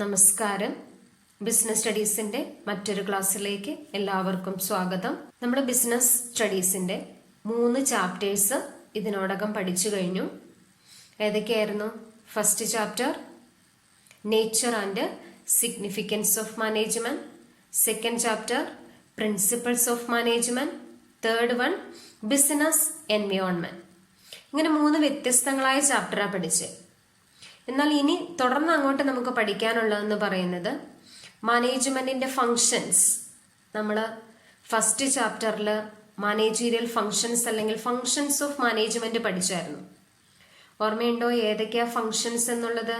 നമസ്കാരം. ബിസിനസ് സ്റ്റഡീസിന്റെ മറ്റൊരു ക്ലാസ്സിലേക്ക് എല്ലാവർക്കും സ്വാഗതം. നമ്മൾ ബിസിനസ് സ്റ്റഡീസിന്റെ 3 ചാപ്റ്റേഴ്സ് ഇതിനോടകം പഠിച്ചു കഴിഞ്ഞു. ഏതൊക്കെയായിരുന്നു? First chapter nature and significance of management, second chapter principles of management, third one business environment. ഇങ്ങനെ 3 വ്യത്യസ്തങ്ങളായ ചാപ്റ്ററാണ് പഠിച്ചത്. എന്നാൽ ഇനി തുടർന്ന് അങ്ങോട്ട് നമുക്ക് പഠിക്കാനുള്ളതെന്ന് പറയുന്നത് മാനേജ്മെന്റിന്റെ ഫങ്ഷൻസ്. നമ്മൾ ഫസ്റ്റ് ചാപ്റ്ററിൽ മാനേജീരിയൽ ഫങ്ഷൻസ് അല്ലെങ്കിൽ ഫങ്ഷൻസ് ഓഫ് മാനേജ്മെന്റ് പഠിച്ചായിരുന്നു. ഓർമ്മയുണ്ടോ ഏതൊക്കെയാ ഫങ്ഷൻസ് എന്നുള്ളത്?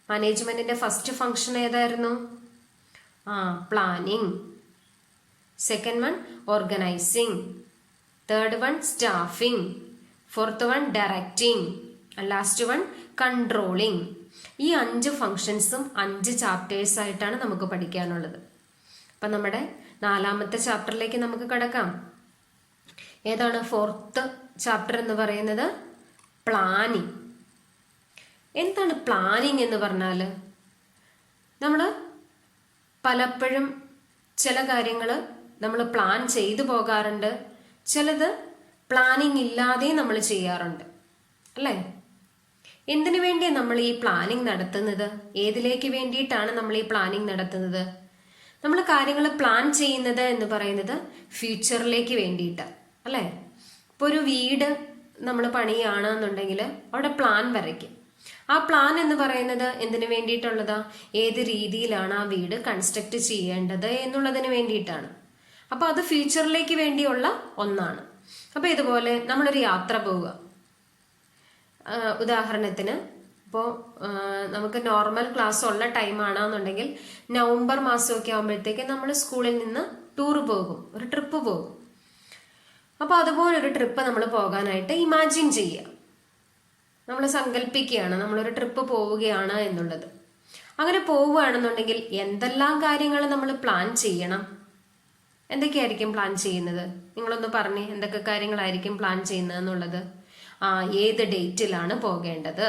മാനേജ്മെന്റിന്റെ ഫസ്റ്റ് ഫങ്ഷൻ ഏതായിരുന്നു? Planning. Second one organising. Third one staffing. Fourth one directing. Last one controlling. ഈ 5 ഫങ്ഷൻസും 5 ചാപ്റ്റേഴ്സ് ആയിട്ടാണ് നമുക്ക് പഠിക്കാനുള്ളത്. അപ്പം നമ്മുടെ 4ാമത്തെ ചാപ്റ്ററിലേക്ക് നമുക്ക് കടക്കാം. ഏതാണ് 4th ചാപ്റ്റർ എന്ന് പറയുന്നത്? പ്ലാനിങ്. എന്താണ് പ്ലാനിങ് എന്ന് പറഞ്ഞാൽ? നമ്മൾ പലപ്പോഴും ചില കാര്യങ്ങൾ നമ്മൾ പ്ലാൻ ചെയ്തു പോകാറുണ്ട്, ചിലത് പ്ലാനിങ് ഇല്ലാതെ നമ്മൾ ചെയ്യാറുണ്ട്, അല്ലേ? എന്തിനു വേണ്ടിയാണ് നമ്മൾ ഈ പ്ലാനിങ് നടത്തുന്നത്? ഏതിലേക്ക് വേണ്ടിയിട്ടാണ് നമ്മൾ ഈ പ്ലാനിങ് നടത്തുന്നത്? നമ്മൾ കാര്യങ്ങൾ പ്ലാൻ ചെയ്യുന്നത് എന്ന് പറയുന്നത് ഫ്യൂച്ചറിലേക്ക് വേണ്ടിയിട്ടാണ്, അല്ലേ? ഇപ്പോൾ ഒരു വീട് നമ്മൾ പണിയാണെന്നുണ്ടെങ്കിൽ അവിടെ പ്ലാൻ വരയ്ക്കും. ആ പ്ലാൻ എന്ന് പറയുന്നത് എന്തിനു വേണ്ടിയിട്ടുള്ളതാ? ഏത് രീതിയിലാണ് ആ വീട് കൺസ്ട്രക്ട് ചെയ്യേണ്ടത് എന്നുള്ളതിന് വേണ്ടിയിട്ടാണ്. അപ്പോൾ അത് ഫ്യൂച്ചറിലേക്ക് വേണ്ടിയുള്ള ഒന്നാണ്. അപ്പോൾ ഇതുപോലെ നമ്മളൊരു യാത്ര പോവുക. ഉദാഹരണത്തിന് ഇപ്പോൾ നമുക്ക് നോർമൽ ക്ലാസ് ഉള്ള ടൈം ആണെന്നുണ്ടെങ്കിൽ നവംബർ മാസമൊക്കെ ആകുമ്പോഴത്തേക്ക് നമ്മൾ സ്കൂളിൽ നിന്ന് ടൂർ പോകും, ഒരു ട്രിപ്പ് പോകും. അപ്പോൾ അതുപോലൊരു ട്രിപ്പ് നമ്മൾ പോകാനായിട്ട് ഇമാജിൻ ചെയ്യുക. നമ്മൾ സങ്കല്പിക്കുകയാണ് നമ്മളൊരു ട്രിപ്പ് പോവുകയാണ് എന്നുള്ളത്. അങ്ങനെ പോവുകയാണെന്നുണ്ടെങ്കിൽ എന്തെല്ലാം കാര്യങ്ങൾ നമ്മൾ പ്ലാൻ ചെയ്യണം? എന്തൊക്കെയായിരിക്കും പ്ലാൻ ചെയ്യുന്നത്? നിങ്ങളൊന്ന് പറഞ്ഞേ, എന്തൊക്കെ കാര്യങ്ങളായിരിക്കും പ്ലാൻ ചെയ്യുന്നത് എന്നുള്ളത്? ഏത് ഡേറ്റിലാണ് പോകേണ്ടത്?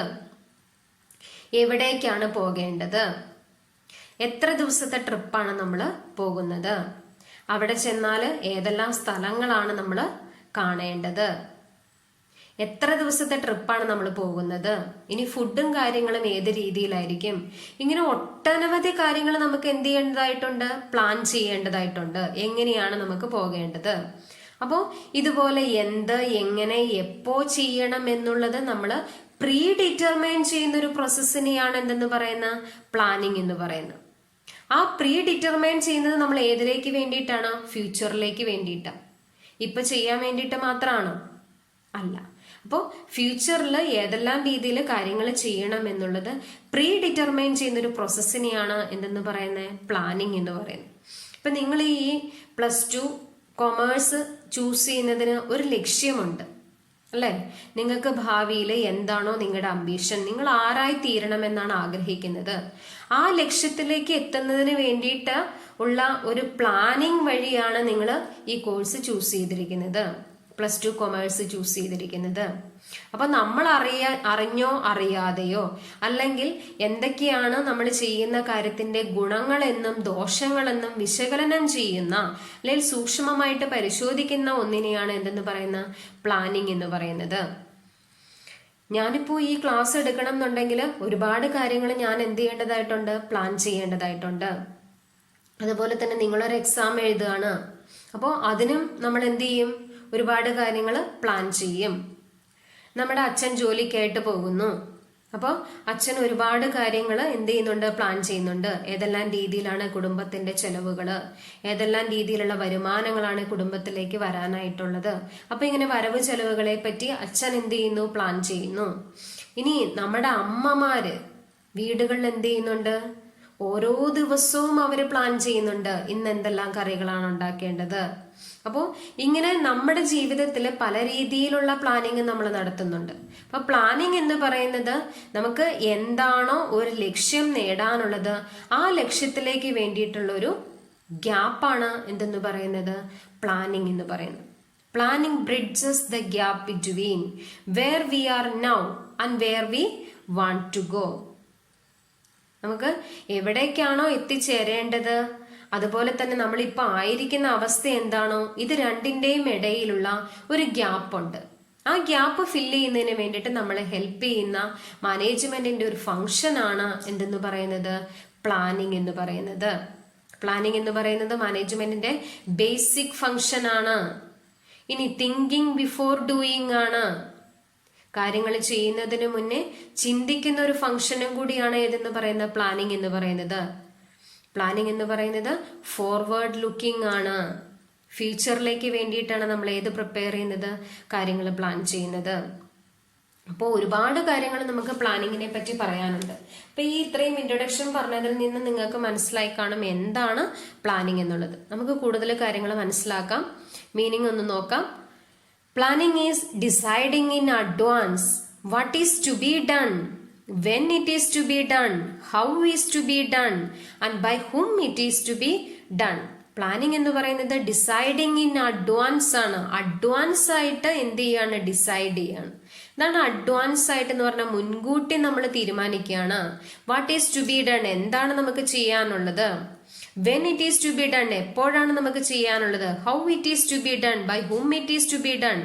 എവിടേക്കാണ് പോകേണ്ടത്? എത്ര ദിവസത്തെ ട്രിപ്പാണ് നമ്മൾ പോകുന്നത്? അവിടെ ചെന്നാൽ ഏതെല്ലാം സ്ഥലങ്ങളാണ് നമ്മൾ കാണേണ്ടത്? എത്ര ദിവസത്തെ ട്രിപ്പാണ് നമ്മൾ പോകുന്നത്? ഇനി ഫുഡും കാര്യങ്ങളും ഏത് രീതിയിലായിരിക്കും? ഇങ്ങനെ ഒട്ടനവധി കാര്യങ്ങൾ നമുക്ക് എന്ത് ചെയ്യേണ്ടതായിട്ടുണ്ട്? പ്ലാൻ ചെയ്യേണ്ടതായിട്ടുണ്ട്. എങ്ങനെയാണ് നമുക്ക് പോകേണ്ടത്? അപ്പോൾ ഇതുപോലെ എന്ത്, എങ്ങനെ, എപ്പോ ചെയ്യണം എന്നുള്ളത് നമ്മൾ പ്രീ ഡിറ്റർമൈൻ ചെയ്യുന്ന ഒരു പ്രോസസ്സിനെയാണ് എന്തെന്ന് പറയുന്ന പ്ലാനിങ് എന്ന് പറയുന്നത്. ആ പ്രീ ഡിറ്റർമൈൻ ചെയ്യുന്നത് നമ്മൾ ഏതിലേക്ക് വേണ്ടിയിട്ടാണ്? ഫ്യൂച്ചറിലേക്ക് വേണ്ടിയിട്ടാണ്. ഇപ്പൊ ചെയ്യാൻ വേണ്ടിയിട്ട് മാത്രമാണോ? അല്ല. അപ്പോൾ ഫ്യൂച്ചറിൽ ഏതെല്ലാം രീതിയിൽ കാര്യങ്ങൾ ചെയ്യണം എന്നുള്ളത് പ്രീ ഡിറ്റർമൈൻ ചെയ്യുന്ന ഒരു പ്രോസസ്സിനെയാണ് എന്തെന്ന് പറയുന്നത്? പ്ലാനിങ് എന്ന് പറയുന്നത്. ഇപ്പൊ നിങ്ങൾ ഈ +2 കൊമേഴ്സ് ചൂസ് ചെയ്യുന്നതിന് ഒരു ലക്ഷ്യമുണ്ട്, അല്ലേ? നിങ്ങൾക്ക് ഭാവിയിൽ എന്താണോ നിങ്ങളുടെ അംബീഷൻ, നിങ്ങൾ ആരായി തീരണമെന്നാണ് ആഗ്രഹിക്കുന്നത്, ആ ലക്ഷ്യത്തിലേക്ക് എത്തുന്നതിന് വേണ്ടിയിട്ട് ഉള്ള ഒരു പ്ലാനിങ് വഴിയാണ് നിങ്ങൾ ഈ കോഴ്സ് ചൂസ് ചെയ്തിരിക്കുന്നത്, +2 കൊമേഴ്സ് ചൂസ് ചെയ്തിരിക്കുന്നത്. അപ്പൊ നമ്മൾ അറിഞ്ഞോ അറിയാതെയോ അല്ലെങ്കിൽ എന്തൊക്കെയാണ് നമ്മൾ ചെയ്യുന്ന കാര്യത്തിന്റെ ഗുണങ്ങളെന്നും ദോഷങ്ങളെന്നും വിശകലനം ചെയ്യുന്ന അല്ലെങ്കിൽ സൂക്ഷ്മമായിട്ട് പരിശോധിക്കുന്ന ഒന്നിനെയാണ് എന്തെന്ന് പറയുന്ന പ്ലാനിങ് എന്ന് പറയുന്നത്. ഞാനിപ്പോൾ ഈ ക്ലാസ് എടുക്കണം എന്നുണ്ടെങ്കിൽ ഒരുപാട് കാര്യങ്ങൾ ഞാൻ എന്ത് ചെയ്യേണ്ടതായിട്ടുണ്ട്? പ്ലാൻ ചെയ്യേണ്ടതായിട്ടുണ്ട്. അതുപോലെ തന്നെ നിങ്ങളൊരു എക്സാം എഴുതുകയാണ്, അപ്പോൾ അതിനും നമ്മൾ എന്ത് ചെയ്യും? ഒരുപാട് കാര്യങ്ങൾ പ്ലാൻ ചെയ്യും. നമ്മുടെ അച്ഛൻ ജോലിക്കായിട്ട് പോകുന്നു, അപ്പോൾ അച്ഛൻ ഒരുപാട് കാര്യങ്ങൾ എന്ത് ചെയ്യുന്നുണ്ട്? പ്ലാൻ ചെയ്യുന്നുണ്ട്. ഏതെല്ലാം രീതിയിലാണ് കുടുംബത്തിന്റെ ചെലവുകൾ, ഏതെല്ലാം രീതിയിലുള്ള വരുമാനങ്ങളാണ് കുടുംബത്തിലേക്ക് വരാനായിട്ടുള്ളത്. അപ്പൊ ഇങ്ങനെ വരവ് ചെലവുകളെ പറ്റി അച്ഛൻ എന്ത് ചെയ്യുന്നു? പ്ലാൻ ചെയ്യുന്നു. ഇനി നമ്മുടെ അമ്മമാര് വീടുകളിൽ എന്ത് ചെയ്യുന്നുണ്ട്? ഓരോ ദിവസവും അവര് പ്ലാൻ ചെയ്യുന്നുണ്ട്, ഇന്ന് എന്തെല്ലാം കറികളാണ് ഉണ്ടാക്കേണ്ടത്. അപ്പോൾ ഇങ്ങനെ നമ്മുടെ ജീവിതത്തിൽ പല രീതിയിലുള്ള പ്ലാനിങ് നമ്മൾ നടത്തുന്നുണ്ട്. അപ്പൊ പ്ലാനിങ് എന്ന് പറയുന്നത് നമുക്ക് എന്താണോ ഒരു ലക്ഷ്യം നേടാനുള്ളത് ആ ലക്ഷ്യത്തിലേക്ക് വേണ്ടിയിട്ടുള്ള ഒരു ഗ്യാപ്പാണ് എന്തെന്ന് പറയുന്നത്? പ്ലാനിങ് എന്ന് പറയുന്നത്. Planning bridges the gap between where we are now and where we want to go. നമുക്ക് എവിടേക്കാണോ എത്തിച്ചേരേണ്ടത്, അതുപോലെ തന്നെ നമ്മളിപ്പോ ആയിരിക്കുന്ന അവസ്ഥ എന്താണോ, ഇത് രണ്ടിന്റെയും ഇടയിലുള്ള ഒരു ഗ്യാപ്പ് ഉണ്ട്. ആ ഗ്യാപ്പ് ഫില്ല് ചെയ്യുന്നതിന് വേണ്ടിയിട്ട് നമ്മളെ ഹെൽപ്പ് ചെയ്യുന്ന മാനേജ്മെന്റിന്റെ ഒരു ഫംഗ്ഷൻ ആണ് എന്തെന്ന് പറയുന്നത്, പ്ലാനിങ് എന്ന് പറയുന്നത്. പ്ലാനിങ് എന്ന് പറയുന്നത് മാനേജ്മെന്റിന്റെ ബേസിക് ഫംഗ്ഷൻ ആണ്. ഇനി തിങ്കിങ് ബിഫോർ ഡൂയിങ് ആണ്. കാര്യങ്ങൾ ചെയ്യുന്നതിന് മുന്നേ ചിന്തിക്കുന്ന ഒരു ഫംഗ്ഷനും കൂടിയാണ് ഏതെന്ന് പറയുന്നത്, പ്ലാനിങ് എന്ന് പറയുന്നത്. പ്ലാനിങ് എന്ന് പറയുന്നത് ഫോർവേഡ് ലുക്കിംഗ് ആണ്. ഫ്യൂച്ചറിലേക്ക് വേണ്ടിയിട്ടാണ് നമ്മൾ ഏത് പ്രിപ്പയർ ചെയ്യുന്നത്, കാര്യങ്ങൾ പ്ലാൻ ചെയ്യുന്നത്. അപ്പോൾ ഒരുപാട് കാര്യങ്ങൾ നമുക്ക് പ്ലാനിങ്ങിനെ പറ്റി പറയാനുണ്ട്. അപ്പൊ ഈ ഇത്രയും ഇൻട്രൊഡക്ഷൻ പറഞ്ഞതിൽ നിന്ന് നിങ്ങൾക്ക് മനസ്സിലായി കാണും എന്താണ് പ്ലാനിങ് എന്നുള്ളത്. നമുക്ക് കൂടുതൽ കാര്യങ്ങൾ മനസ്സിലാക്കാം, മീനിങ് ഒന്ന് നോക്കാം. Planning is deciding in advance what is to be done, when it is to be done, how is to be done, and by whom it is to be done. Planning എന്ന് പറയുന്നത് deciding in advance ആണ്. Advance ആയിട്ട് എന്ത് ചെയ്യാണ്, decide ചെയ്യാണ്. ഇതാണ് advance ആയിട്ട് എന്ന് പറഞ്ഞാൽ മുൻകൂട്ടി നമ്മൾ തീരുമാനിക്കുകയാണ്. What is to be done, എന്താണ് നമുക്ക് ചെയ്യാനുള്ളത്. When it is to be done, എപ്പോഴാണ് നമുക്ക് ചെയ്യാനുള്ളത്. How it is to be done, by whom it is to be done,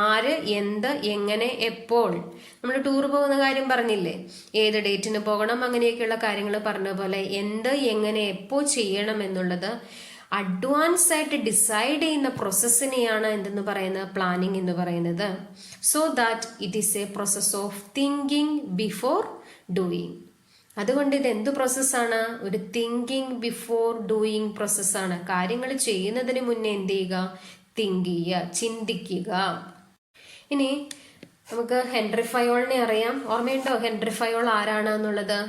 ആര്, എന്ത്, എങ്ങനെ, എപ്പോൾ. നമ്മൾ ടൂർ പോകുന്ന കാര്യം പറഞ്ഞില്ലേ, ഏത് ഡേറ്റിന് പോകണം, അങ്ങനെയൊക്കെയുള്ള കാര്യങ്ങൾ പറഞ്ഞ പോലെ എന്ത്, എങ്ങനെ, എപ്പോ ചെയ്യണം എന്നുള്ളത് അഡ്വാൻസ് ആയിട്ട് ഡിസൈഡ് ചെയ്യുന്ന പ്രോസസ്സിനെയാണ് എന്തെന്ന് പറയുന്നത്, പ്ലാനിങ് എന്ന് പറയുന്നത്. So that it is A process of thinking before doing. അതുകൊണ്ട് ഇത് എന്ത് പ്രോസസ്സാണ്, ഒരു തിങ്കിങ് ബിഫോർ ഡൂയിങ് പ്രോസസ്സാണ്. കാര്യങ്ങൾ ചെയ്യുന്നതിന് മുന്നേ എന്ത് ചെയ്യുക, തിങ്ക് ചെയ്യുക, ചിന്തിക്കുക. ഇനി നമുക്ക് ഹെൻറി ഫയോളിനെ അറിയാം. ഓർമ്മയുണ്ടോ ഹെൻറി ഫയോൾ ആരാണ് എന്നുള്ളത്?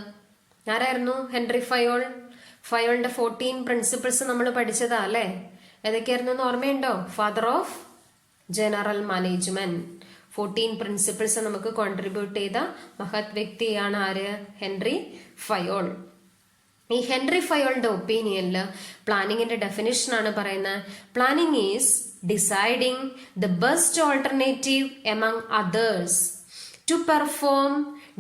ആരായിരുന്നു ഹെൻറി ഫയോൾ? ഫയോളിന്റെ 14 പ്രിൻസിപ്പിൾസ് നമ്മൾ പഠിച്ചതാ അല്ലേ? ഏതൊക്കെയായിരുന്നു എന്ന് ഓർമ്മയുണ്ടോ? Father of general management. 14 principles നമുക്ക് കോൺട്രിബ്യൂട്ട് ചെയ്ത മഹത് വ്യക്തിയാണ് ആര്? Henri Fayol. ഈ ഹെൻറി ഫയോളിന്റെ ഒപ്പീനിയനിൽ പ്ലാനിങ്ങിന്റെ ഡെഫിനിഷൻ ആണ് പറയുന്നത്. Planning is deciding the best alternative among others to perform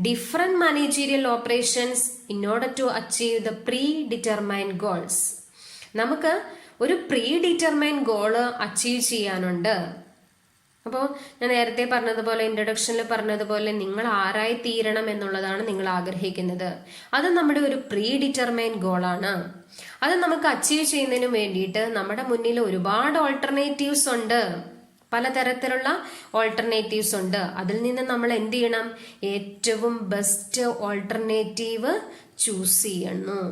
different managerial operations in order to achieve the pre-determined goals. നമുക്ക് ഒരു പ്രീ ഡിറ്റർമൈൻഡ് ഗോള് അച്ചീവ് ചെയ്യാനുണ്ട്. അപ്പോൾ ഞാൻ നേരത്തെ പറഞ്ഞതുപോലെ, ഇൻട്രൊഡക്ഷനിൽ പറഞ്ഞതുപോലെ, നിങ്ങൾ ആരായി തീരണം എന്നുള്ളതാണ് നിങ്ങൾ ആഗ്രഹിക്കുന്നത്. അത് നമ്മുടെ ഒരു പ്രീ ഡിറ്റർമൈൻഡ് ഗോളാണ്. അത് നമുക്ക് അച്ചീവ് ചെയ്യുന്നതിന് വേണ്ടിയിട്ട് നമ്മുടെ മുന്നിൽ ഒരുപാട് ഓൾട്ടർനേറ്റീവ്സ് ഉണ്ട്, പലതരത്തിലുള്ള ഓൾട്ടർനേറ്റീവ്സ് ഉണ്ട്. അതിൽ നിന്ന് നമ്മൾ എന്ത് ചെയ്യണം, ഏറ്റവും ബെസ്റ്റ് ഓൾട്ടർനേറ്റീവ് ചൂസ് ചെയ്യണം.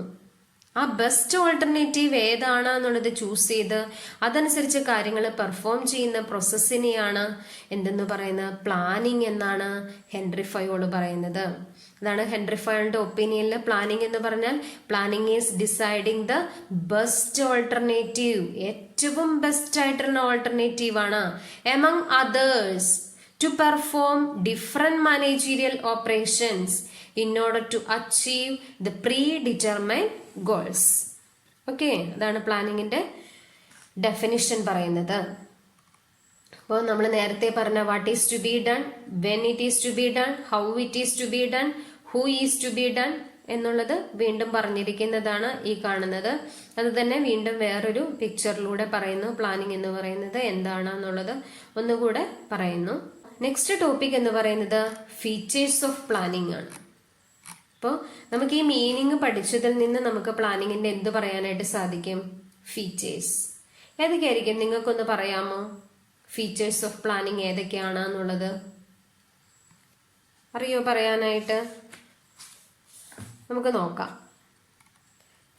ആ ബെസ്റ്റ് ഓൾട്ടർനേറ്റീവ് ഏതാണ് എന്നുള്ളത് ചൂസ് ചെയ്ത് അതനുസരിച്ച് കാര്യങ്ങൾ പെർഫോം ചെയ്യുന്ന പ്രോസസ്സിനെയാണ് എന്തെന്ന് പറയുന്നത്, പ്ലാനിങ് എന്നാണ് ഹെൻറി ഫയോൾ പറയുന്നത്. അതാണ് ഹെൻറി ഫയോളിന്റെ ഒപ്പീനിയനിൽ പ്ലാനിങ് എന്ന് പറഞ്ഞാൽ, planning is deciding the best alternative, ഏറ്റവും ബെസ്റ്റ് ആയിട്ടുള്ള ഓൾട്ടർനേറ്റീവ് ആണ്, among others to perform different managerial operations in order to achieve the predetermined goals. Okay, അതാണ് പ്ലാനിങ്ങിന്റെ ഡെഫിനിഷൻ പറയുന്നത്. അപ്പോൾ നമ്മൾ നേരത്തെ പറഞ്ഞ what is to be done, when it is to be done, how it is to be done, who is to be done എന്നുള്ളത് വീണ്ടും പറഞ്ഞിരിക്കുന്നതാണ് ഈ കാണുന്നത്. അത് തന്നെ വീണ്ടും വേറൊരു പിക്ചറിലൂടെ പറയുന്നു. പ്ലാനിങ് എന്ന് പറയുന്നത് എന്താണെന്നുള്ളത് ഒന്നുകൂടെ പറയുന്നു. നെക്സ്റ്റ് ടോപ്പിക് എന്ന് പറയുന്നത് ഫീച്ചേഴ്സ് ഓഫ് പ്ലാനിങ് ആണ്. അപ്പോൾ നമുക്ക് ഈ മീനിങ് പഠിച്ചതിൽ നിന്ന് നമുക്ക് പ്ലാനിങ്ങിന്റെ എന്ത് പറയാനായിട്ട് സാധിക്കും? ഫീച്ചേഴ്സ്. ഏതൊക്കെയായിരിക്കും നിങ്ങൾക്കൊന്ന് പറയാമോ? ഫീച്ചേഴ്സ് ഓഫ് പ്ലാനിങ് ഏതൊക്കെയാണ് എന്നുള്ളത് അറിയോ പറയാനായിട്ട്? നമുക്ക് നോക്കാം.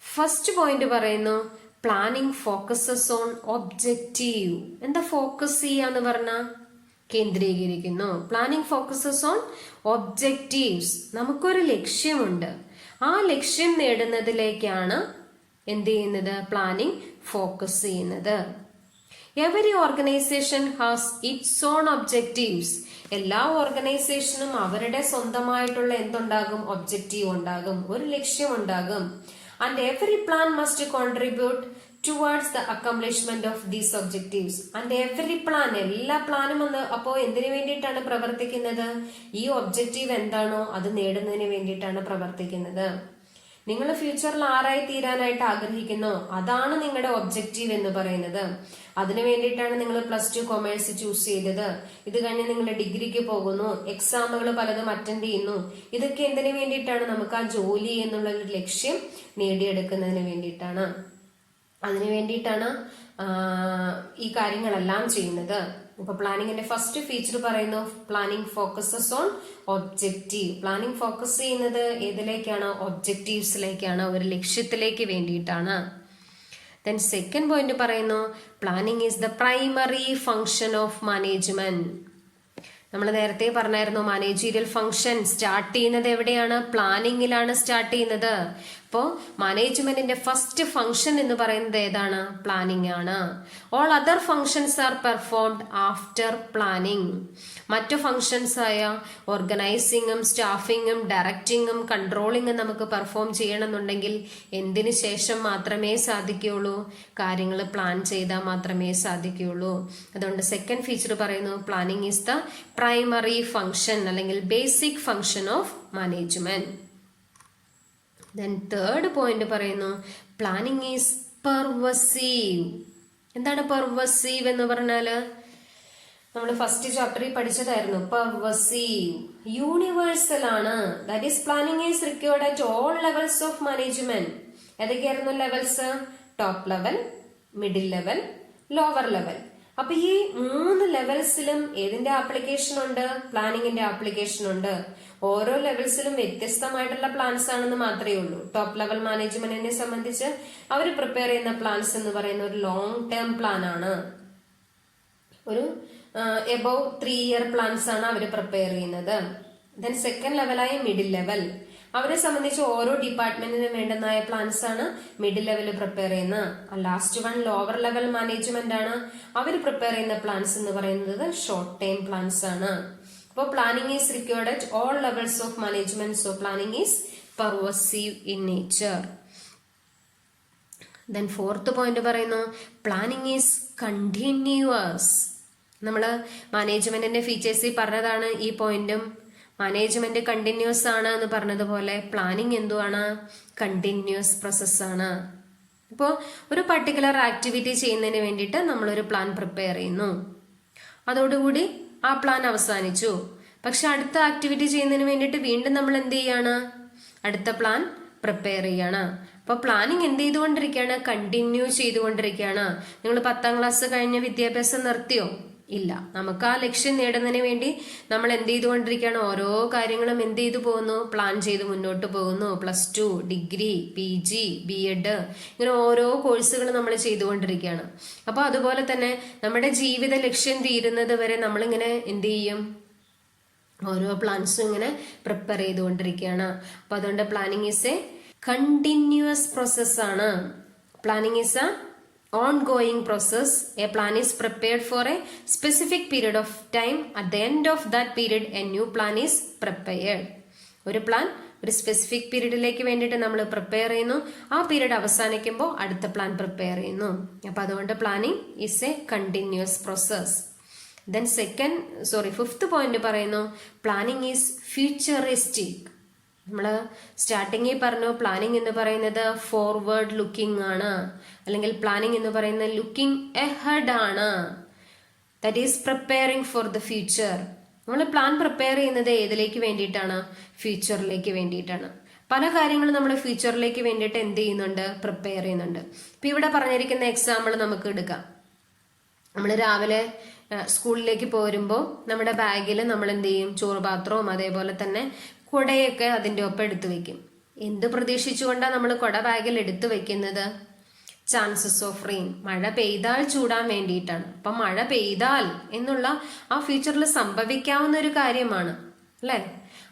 ഫസ്റ്റ് പോയിന്റ് പറയുന്നു, പ്ലാനിങ് ഫോക്കസസ് ഓൺ ഒബ്ജക്റ്റീവ്. എന്താ ഫോക്കസ് ചെയ്യാന്ന് പറഞ്ഞ? കേന്ദ്രീകരിക്കുന്നു. Planning focuses on objectives. നമുക്കൊരു ലക്ഷ്യമുണ്ട്, ആ ലക്ഷ്യം നേടുന്നതിലേക്കാണ് എന്ത് ചെയ്യുന്നത്? പ്ലാനിങ് ഫോക്കസ് ചെയ്യുന്നത്. Every organisation has its own objectives. എല്ലാ ഓർഗനൈസേഷനും അവരുടെ സ്വന്തമായിട്ടുള്ള എന്തുണ്ടാകും? ഒബ്ജക്റ്റീവ് ഉണ്ടാകും, ഒരു ലക്ഷ്യം ഉണ്ടാകും. And every plan must contribute towards the accomplishment of these objectives. And every plan, എല്ലാ പ്ലാനും അപ്പോ എന്തിനു വേണ്ടിയിട്ടാണ് പ്രവർത്തിക്കുന്നത്? ഈ ഒബ്ജക്റ്റീവ് എന്താണോ അത് നേടുന്നതിന് വേണ്ടിയിട്ടാണ് പ്രവർത്തിക്കുന്നത്. നിങ്ങൾ ഫ്യൂച്ചറിൽ ആരായി തീരാനായിട്ട് ആഗ്രഹിക്കുന്നോ അതാണ് നിങ്ങളുടെ ഒബ്ജക്റ്റീവ് എന്ന് പറയുന്നത്. അതിനു വേണ്ടിയിട്ടാണ് നിങ്ങൾ +2 കൊമേഴ്സ് ചൂസ് ചെയ്തത്. ഇത് കഴിഞ്ഞ് നിങ്ങൾ ഡിഗ്രിക്ക് പോകുന്നു, എക്സാമുകൾ പലതും അറ്റൻഡ് ചെയ്യുന്നു. ഇതൊക്കെ എന്തിനു വേണ്ടിയിട്ടാണ്? നമുക്ക് ആ ജോലി എന്നുള്ള ഒരു ലക്ഷ്യം നേടിയെടുക്കുന്നതിന് വേണ്ടിയിട്ടാണ്. അതിനു വേണ്ടിയിട്ടാണ് ഈ കാര്യങ്ങളെല്ലാം ചെയ്യുന്നത്. ഇപ്പൊ പ്ലാനിങ്ങിന്റെ ഫസ്റ്റ് ഫീച്ചർ പറയുന്നു planning focuses on objective. Planning focus ചെയ്യുന്നത് ഏതിലേക്കാണ്? ഒബ്ജക്റ്റീവ്സിലേക്കാണ്, ഒരു ലക്ഷ്യത്തിലേക്ക് വേണ്ടിയിട്ടാണ്. ദെൻ സെക്കൻഡ് പോയിന്റ് പറയുന്നു planning is the primary function of management. നമ്മൾ നേരത്തെ പറഞ്ഞായിരുന്നു മാനേജീരിയൽ ഫംഗ്ഷൻ സ്റ്റാർട്ട് ചെയ്യുന്നത് എവിടെയാണ്? പ്ലാനിങ്ങിലാണ് സ്റ്റാർട്ട് ചെയ്യുന്നത്. അപ്പോ മാനേജ്മെന്റിന്റെ ഫസ്റ്റ് ഫംഗ്ഷൻ എന്ന് പറയുന്നത് ഏതാണ്? പ്ലാനിങ് ആണ്. All other functions are performed after planning. മറ്റു ഫങ്ഷൻസ് ആയ ഓർഗനൈസിങ്ങും സ്റ്റാഫിങ്ങും ഡയറക്റ്റിങ്ങും കൺട്രോളിങ്ങും നമുക്ക് പെർഫോം ചെയ്യണമെന്നുണ്ടെങ്കിൽ എന്തിനു ശേഷം മാത്രമേ സാധിക്കുകയുള്ളൂ? കാര്യങ്ങൾ പ്ലാൻ ചെയ്താൽ മാത്രമേ സാധിക്കുകയുള്ളൂ. അതുകൊണ്ട് സെക്കൻഡ് ഫീച്ചർ പറയുന്നു planning is the primary function അല്ലെങ്കിൽ basic function of management. Then third point പറയുന്നു പ്ലാനിങ് ഈസ് പെർവസീവ്. എന്താണ് പെർവസീവ് എന്ന് പറഞ്ഞാല്? നമ്മൾ ഫസ്റ്റ് ചാപ്റ്ററിൽ പഠിച്ചതായിരുന്നു. പെർവസീവ് യൂണിവേഴ്സൽ ആണ്. That is planning is required at all levels of management. ഏതൊക്കെയായിരുന്നു levels? Top level, middle level, lower level. അപ്പൊ ഈ 3 ലെവൽസിലും ഏതിന്റെ ആപ്ലിക്കേഷൻ ഉണ്ട്? പ്ലാനിങ്ങിന്റെ ആപ്ലിക്കേഷൻ ഉണ്ട്. ഓരോ ലെവൽസിലും വ്യത്യസ്തമായിട്ടുള്ള പ്ലാൻസ് ആണെന്ന് മാത്രമേ ഉള്ളൂ. ടോപ്പ് ലെവൽ മാനേജ്മെന്റിനെ സംബന്ധിച്ച് അവർ പ്രിപ്പയർ ചെയ്യുന്ന പ്ലാൻസ് എന്ന് പറയുന്ന ഒരു ലോങ് ടേം പ്ലാൻ ആണ്. ഒരു എബവ് 3 ഇയർ പ്ലാൻസ് ആണ് അവർ പ്രിപ്പയർ ചെയ്യുന്നത്. ദെൻ സെക്കൻഡ് ലെവലായ മിഡിൽ ലെവൽ, അവരെ സംബന്ധിച്ച് ഓരോ ഡിപ്പാർട്ട്മെന്റിനും വേണ്ടുന്നതായ പ്ലാൻസ് ആണ് മിഡിൽ ലെവൽ പ്രിപ്പയർ ചെയ്യുന്നത്. Last one lower level management ആണ്. അവർ പ്രിപ്പയർ ചെയ്യുന്ന പ്ലാൻസ് എന്ന് പറയുന്നത് ഷോർട്ട് ടൈം പ്ലാൻസ് ആണ്. അപ്പോൾ planning is required at all levels of management. So planning is pervasive in nature. Then fourth point പറയുന്നു planning is continuous. നമ്മള് മാനേജ്മെന്റിന്റെ ഫീച്ചേഴ്സിൽ പറഞ്ഞതാണ് ഈ പോയിന്റും. മാനേജ്മെന്റ് കണ്ടിന്യൂസ് ആണ് എന്ന് പറഞ്ഞതുപോലെ പ്ലാനിങ് എന്തുവാണ്? കണ്ടിന്യൂസ് പ്രോസസ് ആണ്. ഇപ്പോൾ ഒരു പർട്ടിക്കുലർ ആക്ടിവിറ്റി ചെയ്യുന്നതിന് വേണ്ടിയിട്ട് നമ്മളൊരു പ്ലാൻ പ്രിപ്പയർ ചെയ്യുന്നു. അതോടുകൂടി ആ പ്ലാൻ അവസാനിച്ചു. പക്ഷെ അടുത്ത ആക്ടിവിറ്റി ചെയ്യുന്നതിന് വേണ്ടിയിട്ട് വീണ്ടും നമ്മൾ എന്ത് ചെയ്യാണ്? അടുത്ത പ്ലാൻ പ്രിപ്പയർ ചെയ്യാണ്. അപ്പൊ പ്ലാനിങ് എന്ത് ചെയ്തുകൊണ്ടിരിക്കുകയാണ്? കണ്ടിന്യൂ ചെയ്തുകൊണ്ടിരിക്കുകയാണ്. നിങ്ങൾ 10ാം ക്ലാസ് കഴിഞ്ഞ വിദ്യാഭ്യാസം നിർത്തിയോ? ഇല്ല. നമുക്ക് ആ ലക്ഷ്യം നേടുന്നതിന് വേണ്ടി നമ്മൾ എന്ത് ചെയ്തുകൊണ്ടിരിക്കുകയാണ്? ഓരോ കാര്യങ്ങളും എന്ത് ചെയ്തു പോകുന്നു? പ്ലാൻ ചെയ്ത് മുന്നോട്ട് പോകുന്നു. +2, ഡിഗ്രി, PG, B.Ed ഇങ്ങനെ ഓരോ കോഴ്സുകൾ നമ്മൾ ചെയ്തുകൊണ്ടിരിക്കുകയാണ്. അപ്പൊ അതുപോലെ തന്നെ നമ്മുടെ ജീവിത ലക്ഷ്യം തീരുന്നത് വരെ നമ്മളിങ്ങനെ എന്ത് ചെയ്യും? ഓരോ പ്ലാൻസും ഇങ്ങനെ പ്രിപ്പയർ ചെയ്തുകൊണ്ടിരിക്കുകയാണ്. അപ്പൊ അതുകൊണ്ട് planning is a continuous process ആണ്. Planning is a ongoing process. A plan is prepared for a specific period of time. At the end of that period a new plan is prepared. ഒരു plan ഒരു specific പീരീഡിലേക്ക് വേണ്ടിയിട്ട് നമ്മൾ prepare ചെയ്യുന്നു. ആ period അവസാനിക്കുമ്പോൾ അടുത്ത plan prepare ചെയ്യുന്നു. അപ്പൊ അതുകൊണ്ട് planning is a continuous process. Then fifth point പറയുന്നു പ്ലാനിങ് ഈസ് ഫ്യൂച്ചറിസ്റ്റിക്. നമ്മള് സ്റ്റാർട്ടിങ്ങിൽ പറഞ്ഞു പ്ലാനിങ് എന്ന് പറയുന്നത് ഫോർവേഡ് ലുക്കിംഗ് ആണ്, അല്ലെങ്കിൽ പ്ലാനിങ് എന്ന് പറയുന്നത് ലുക്കിംഗ് എഹെഡ് ആണ്. That is preparing for the future. നമ്മൾ പ്ലാൻ പ്രിപ്പയർ ചെയ്യുന്നത് ഏതിലേക്ക് വേണ്ടിയിട്ടാണ്? ഫ്യൂച്ചറിലേക്ക് വേണ്ടിയിട്ടാണ്. പല കാര്യങ്ങളും നമ്മൾ ഫ്യൂച്ചറിലേക്ക് വേണ്ടിയിട്ട് എന്ത് ചെയ്യുന്നുണ്ട്? പ്രിപ്പയർ ചെയ്യുന്നുണ്ട്. ഇപ്പൊ ഇവിടെ പറഞ്ഞിരിക്കുന്ന എക്സാമ്പിൾ നമുക്ക് എടുക്കാം. നമ്മൾ രാവിലെ സ്കൂളിലേക്ക് പോരുമ്പോൾ നമ്മുടെ ബാഗിൽ നമ്മൾ എന്ത് ചെയ്യും? ചോറ് പാത്രവും അതേപോലെ തന്നെ കുടയൊക്കെ അതിൻ്റെ ഒപ്പം എടുത്തു വെക്കും. എന്ത് പ്രതീക്ഷിച്ചുകൊണ്ടാണ് നമ്മൾ കുട ബാഗിൽ എടുത്തു വെക്കുന്നത്? ചാൻസസ് ഓഫ് റെയിൻ, മഴ പെയ്താൽ ചൂടാൻ വേണ്ടിയിട്ടാണ്. അപ്പം മഴ പെയ്താൽ എന്നുള്ള ആ ഫ്യൂച്ചറിൽ സംഭവിക്കാവുന്ന ഒരു കാര്യമാണ് അല്ലേ?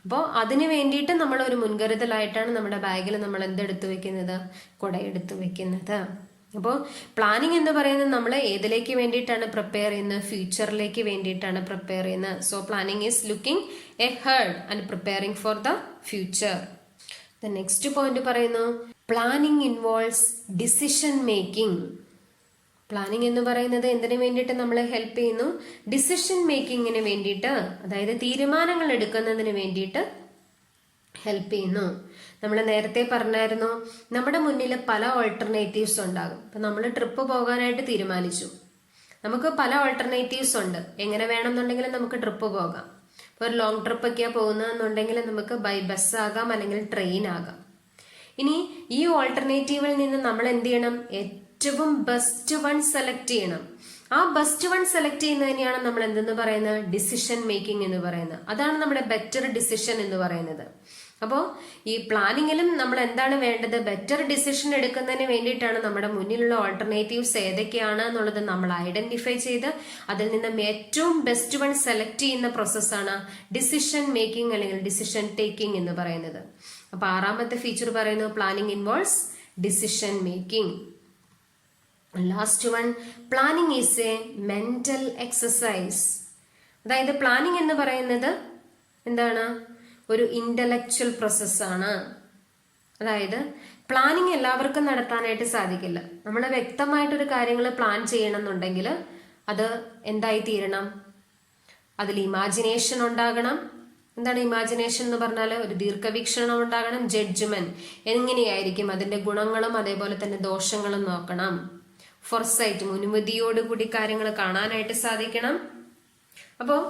അപ്പോൾ അതിന് വേണ്ടിയിട്ട് നമ്മൾ ഒരു മുൻകരുതലായിട്ടാണ് നമ്മുടെ ബാഗിൽ നമ്മൾ എന്തെടുത്തു വെക്കുന്നത്? കുട എടുത്തു വെക്കുന്നത്. അപ്പോൾ പ്ലാനിങ് എന്ന് പറയുന്നത് നമ്മൾ ഏതിലേക്ക് വേണ്ടിയിട്ടാണ് പ്രിപ്പയർ ചെയ്യുന്നത്? ഫ്യൂച്ചറിലേക്ക് വേണ്ടിയിട്ടാണ് പ്രിപ്പയർ ചെയ്യുന്നത്. So planning is looking ahead and preparing for the future. The next point പറയുന്നു planning involves decision making. Planning എന്ന് പറയുന്നത് എന്തിനു വേണ്ടിയിട്ട് നമ്മളെ ഹെൽപ്പ് ചെയ്യുന്നു? ഡിസിഷൻ മേക്കിങ്ങിന് വേണ്ടിയിട്ട്, അതായത് തീരുമാനങ്ങൾ എടുക്കുന്നതിന് വേണ്ടിയിട്ട് ഹെൽപ്പ് ചെയ്യുന്നു. നമ്മൾ നേരത്തെ പറഞ്ഞായിരുന്നു, നമ്മുടെ മുന്നിൽ പല ഓൾട്ടർനേറ്റീവ്സ് ഉണ്ടാകും. ഇപ്പൊ നമ്മൾ ട്രിപ്പ് പോകാനായിട്ട് തീരുമാനിച്ചു, നമുക്ക് പല ഓൾട്ടർനേറ്റീവ്സ് ഉണ്ട്. എങ്ങനെ വേണമെന്നുണ്ടെങ്കിൽ നമുക്ക് ട്രിപ്പ് പോകാം. ഇപ്പൊ ഒരു ലോങ് ട്രിപ്പ് ഒക്കെയാ പോകുന്നതെന്നുണ്ടെങ്കിൽ നമുക്ക് ബൈ ബസ് ആകാം, അല്ലെങ്കിൽ ട്രെയിൻ ആകാം. ഇനി ഈ ഓൾട്ടർനേറ്റീവിൽ നിന്ന് നമ്മൾ എന്ത് ചെയ്യണം? ഏറ്റവും ബെസ്റ്റ് വൺ സെലക്ട് ചെയ്യണം. ആ ബെസ്റ്റ് വൺ സെലക്ട് ചെയ്യുന്നതിനെയാണ് നമ്മൾ എന്തെന്ന് പറയുന്നത്? ഡിസിഷൻ മേക്കിംഗ് എന്ന് പറയുന്നത്. അതാണ് നമ്മുടെ ബെറ്റർ ഡിസിഷൻ എന്ന് പറയുന്നത്. അപ്പോൾ ഈ പ്ലാനിങ്ങിലും നമ്മൾ എന്താണ് വേണ്ടത്? ബെറ്റർ ഡിസിഷൻ എടുക്കുന്നതിന് വേണ്ടിയിട്ടാണ് നമ്മുടെ മുന്നിലുള്ള ഓൾട്ടർനേറ്റീവ്സ് ഏതൊക്കെയാണ് എന്നുള്ളത് നമ്മൾ ഐഡന്റിഫൈ ചെയ്ത് അതിൽ നിന്നും ഏറ്റവും ബെസ്റ്റ് വൺ സെലക്ട് ചെയ്യുന്ന പ്രോസസ്സാണ് ഡിസിഷൻ മേക്കിംഗ് അല്ലെങ്കിൽ ഡിസിഷൻ ടേക്കിംഗ് എന്ന് പറയുന്നത്. അപ്പൊ 6ാമത്തെ ഫീച്ചർ പറയുന്നു planning involves decision making. Last one, planning is A mental exercise. അതായത് പ്ലാനിങ് എന്ന് പറയുന്നത് എന്താണ്? ഒരു ഇന്റലക്ച്വൽ പ്രോസസ്സാണ്. അതായത് പ്ലാനിങ് എല്ലാവർക്കും നടത്താനായിട്ട് സാധിക്കില്ല. നമ്മൾ വ്യക്തമായിട്ടൊരു കാര്യങ്ങൾ പ്ലാൻ ചെയ്യണം എന്നുണ്ടെങ്കിൽ അത് എന്തായി തീരണം? അതിൽ ഇമാജിനേഷൻ ഉണ്ടാകണം. എന്താണ് ഇമാജിനേഷൻ എന്ന് പറഞ്ഞാൽ? ഒരു ദീർഘവീക്ഷണം ഉണ്ടാകണം. ജഡ്ജ്മെന്റ്, എങ്ങനെയായിരിക്കും അതിന്റെ ഗുണങ്ങളും അതേപോലെ തന്നെ ദോഷങ്ങളും നോക്കണം. ഫോർസൈറ്റ്, മുൻവിധിയോടുകൂടി കാര്യങ്ങൾ കാണാനായിട്ട് സാധിക്കണം. അപ്പോൾ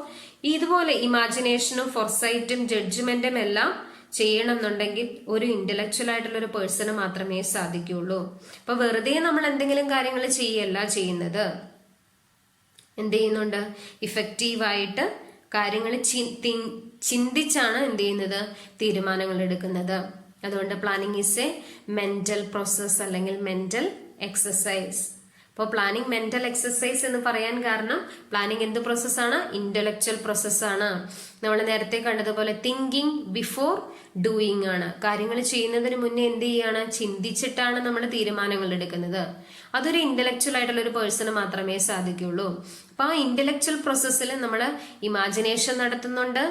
ഇതുപോലെ ഇമാജിനേഷനും ഫോർസൈറ്റും ജഡ്ജ്മെന്റും എല്ലാം ചെയ്യണം എന്നുണ്ടെങ്കിൽ ഒരു ഇന്റലക്ച്വൽ ആയിട്ടുള്ള ഒരു പേഴ്സണ് മാത്രമേ സാധിക്കുള്ളൂ. അപ്പൊ വെറുതെ നമ്മൾ എന്തെങ്കിലും കാര്യങ്ങൾ ചെയ്യല്ല ചെയ്യുന്നത്. എന്ത് ചെയ്യുന്നുണ്ട്? ഇഫക്റ്റീവായിട്ട് കാര്യങ്ങൾ ചിന്തിച്ചാണ് എന്ത് ചെയ്യുന്നത്? തീരുമാനങ്ങൾ എടുക്കുന്നത്. അതുകൊണ്ട് planning is A mental process അല്ലെങ്കിൽ മെന്റൽ എക്സസൈസ്. അപ്പോൾ പ്ലാനിങ് മെന്റൽ എക്സസൈസ് എന്ന് പറയാൻ കാരണം പ്ലാനിങ് എന്ത് പ്രോസസ്സാണ്? ഇന്റലക്ച്വൽ പ്രോസസ്സാണ്. നമ്മൾ നേരത്തെ കണ്ടതുപോലെ തിങ്കിങ് ബിഫോർ ഡൂയിങ് ആണ്. കാര്യങ്ങൾ ചെയ്യുന്നതിന് മുന്നേ എന്ത് ചെയ്യാണ്? ചിന്തിച്ചിട്ടാണ് നമ്മൾ തീരുമാനങ്ങൾ എടുക്കുന്നത്. അതൊരു ഇന്റലക്ച്വൽ ആയിട്ടുള്ള ഒരു പേഴ്സണ് മാത്രമേ സാധിക്കുള്ളൂ. അപ്പൊ ആ ഇന്റലക്ച്വൽ പ്രോസസ്സിൽ നമ്മൾ ഇമാജിനേഷൻ നടത്തുന്നുണ്ട്,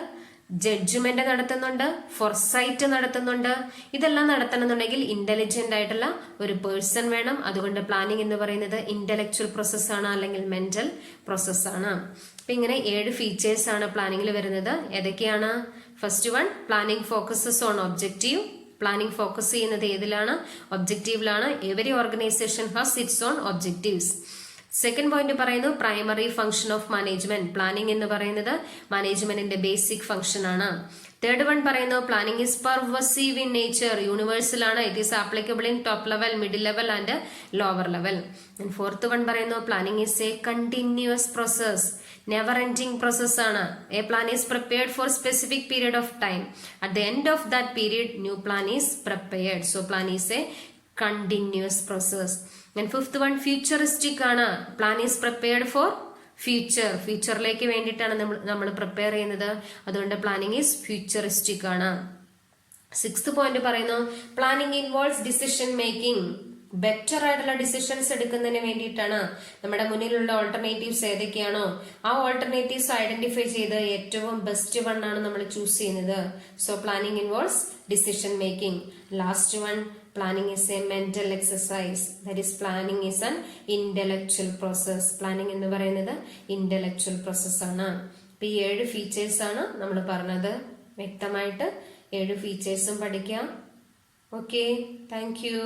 ജഡ്ജ്മെന്റ് നടത്തുന്നുണ്ട്, ഫോർസൈറ്റ് നടത്തുന്നുണ്ട്. ഇതെല്ലാം നടത്തണമെന്നുണ്ടെങ്കിൽ ഇന്റലിജന്റ് ആയിട്ടുള്ള ഒരു പേഴ്സൺ വേണം. അതുകൊണ്ട് പ്ലാനിങ് എന്ന് പറയുന്നത് ഇന്റലക്ച്വൽ പ്രോസസ്സാണ് അല്ലെങ്കിൽ മെന്റൽ പ്രോസസ്സാണ്. അപ്പൊ ഇങ്ങനെ 7 ഫീച്ചേഴ്സ് ആണ് പ്ലാനിങ്ങിൽ വരുന്നത്. ഏതൊക്കെയാണ്? First one, planning focuses on objective. Planning focus ചെയ്യുന്നത് ഏതിലാണ്? ഒബ്ജക്റ്റീവിലാണ്. Every organisation has its own objectives. Second point പറയുന്നു primary function of management. Planning എന്ന് പറയുന്നത് മാനേജ്മെന്റിന്റെ ബേസിക് ഫംഗ്ഷൻ ആണ്. തേർഡ് വൺ പറയുന്നു planning is pervasive in nature. Universal ആണ്. It is applicable in top level, middle level and lower level. Fourth one പറയുന്നു planning is a continuous process. Never ending process ആണ്. A plan is prepared for specific period of time. At the end of that period new plan is prepared. So plan is a continuous process. And fifth one futuristic ആണ്. Plan is prepared for future. ഫ്യൂച്ചറിലേക്ക് വേണ്ടിയിട്ടാണ് നമ്മൾ prepare ചെയ്യുന്നത്. അതുകൊണ്ട് planning is futuristic ആണ്. Sixth point പറയുന്നു planning involves decision making. Better ആയിട്ടുള്ള decisions എടുക്കുന്നതിന് വേണ്ടിയിട്ടാണ്. നമ്മുടെ മുന്നിലുള്ള ഓൾട്ടർനേറ്റീവ്സ് ഏതൊക്കെയാണോ ആ ഓൾട്ടർനേറ്റീവ്സ് ഐഡന്റിഫൈ ചെയ്ത് ഏറ്റവും ബെസ്റ്റ് വൺ ആണ് നമ്മൾ ചൂസ് ചെയ്യുന്നത്. So planning involves decision making. Last one, planning is a mental exercise. That is, planning is an intellectual process. Planning എന്ന് പറയുന്നത് ഇന്റലക്ച്വൽ പ്രോസസ് ആണ്. ഇപ്പൊ ഈ 7 ഫീച്ചേഴ്സ് ആണ് നമ്മൾ പറഞ്ഞത്. വ്യക്തമായിട്ട് 7 ഫീച്ചേഴ്സും പഠിക്കാം. Okay, thank you.